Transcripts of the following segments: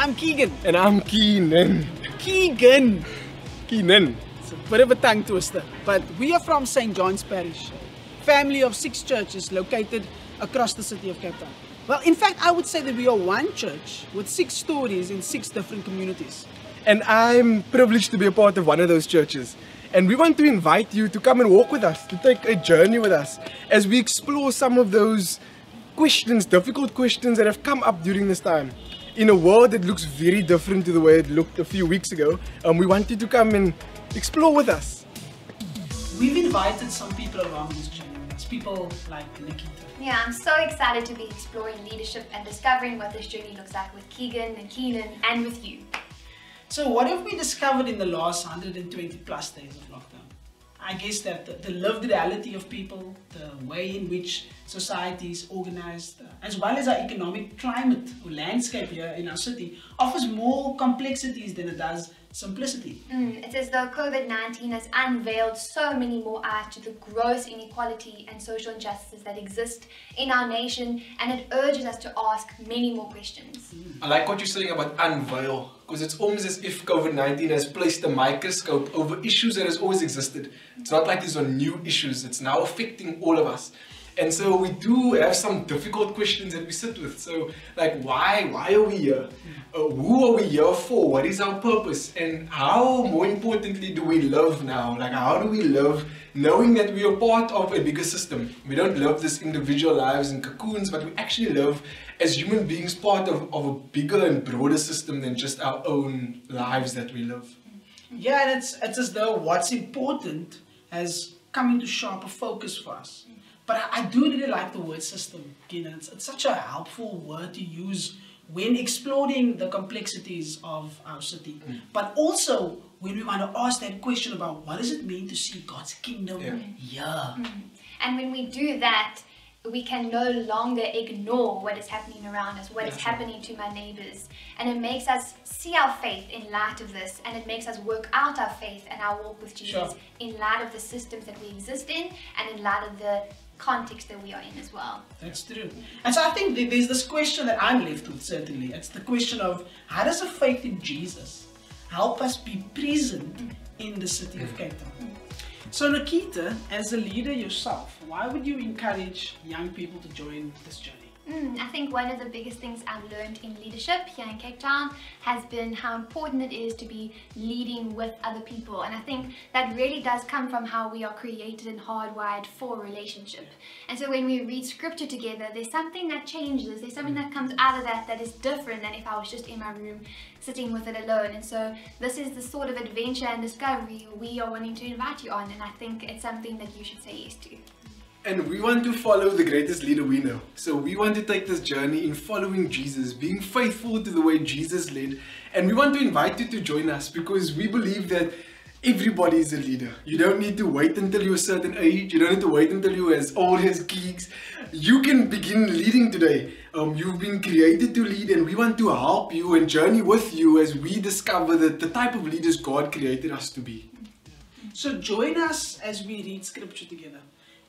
I'm Keegan. And I'm Keenan. Keegan. Keenan. It's a bit of a tongue twister, but we are from St. John's Parish, family of 6 churches located across the city of Cape Town. Well, in fact, I would say that we are one church with 6 stories in 6 different communities. And I'm privileged to be a part of one of those churches. And we want to invite you to come and walk with us, to take a journey with us as we explore some of those questions, difficult questions that have come up during this time. In a world that looks very different to the way it looked a few weeks ago, we want you to come and explore with us. We've invited some people along this journey with us, people like Nikita. Yeah, I'm so excited to be exploring leadership and discovering what this journey looks like with Keegan and Keenan and with you. So what have we discovered in the last 120 plus days of lockdown? I guess that the lived reality of people, the way in which society is organized, as well as our economic climate or landscape here in our city, offers more complexities than it does simplicity. It's as though COVID-19 has unveiled so many more eyes to the gross inequality and social injustices that exist in our nation, and it urges us to ask many more questions. I like what you're saying about unveil, because it's almost as if COVID-19 has placed a microscope over issues that has always existed. It's not like these are new issues, it's now affecting all of us. And so we do have some difficult questions that we sit with. So, like, why are we here? Who are we here for? What is our purpose? And how, more importantly, do we live now? Like, how do we live knowing that we are part of a bigger system? We don't live this individual lives in cocoons, but we actually live as human beings part of a bigger and broader system than just our own lives that we live. Yeah, and it's as though what's important has come into sharper focus for us. But I do really like the word system, Keenan. It's such a helpful word to use when exploring the complexities of our city. But also when we want to ask that question about what does it mean to see God's kingdom here? And when we do that, we can no longer ignore what is happening around us, what is happening to my neighbors. And it makes us see our faith in light of this, and it makes us work out our faith and our walk with Jesus in light of the systems that we exist in and in light of the context that we are in as well. That's true. And so I think there's this question that I'm left with, certainly. It's the question of how does a faith in Jesus help us be present in the city of Cape Town? So Nikita, as a leader yourself, why would you encourage young people to join this journey? I think one of the biggest things I've learned in leadership here in Cape Town has been how important it is to be leading with other people, and I think that really does come from how we are created and hardwired for relationship. And so when we read scripture together, there's something that changes, there's something that comes out of that is different than if I was just in my room sitting with it alone. And so this is the sort of adventure and discovery we are wanting to invite you on, and I think it's something that you should say yes to. And we want to follow the greatest leader we know. So we want to take this journey in following Jesus, being faithful to the way Jesus led. And we want to invite you to join us because we believe that everybody is a leader. You don't need to wait until you're a certain age. You don't need to wait until you're as old as Keeks. You can begin leading today. You've been created to lead, and we want to help you and journey with you as we discover the type of leaders God created us to be. So join us as we read scripture together,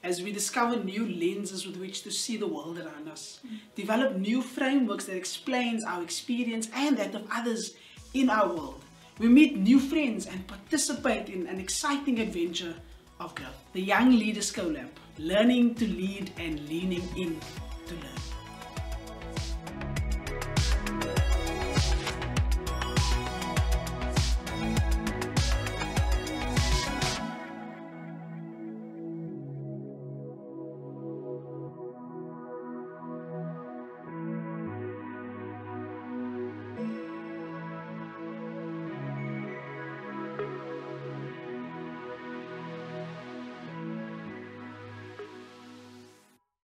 as we discover new lenses with which to see the world around us, develop new frameworks that explains our experience and that of others in our world. We meet new friends and participate in an exciting adventure of growth. The Young Leaders COLAB, learning to lead and leaning in to learn.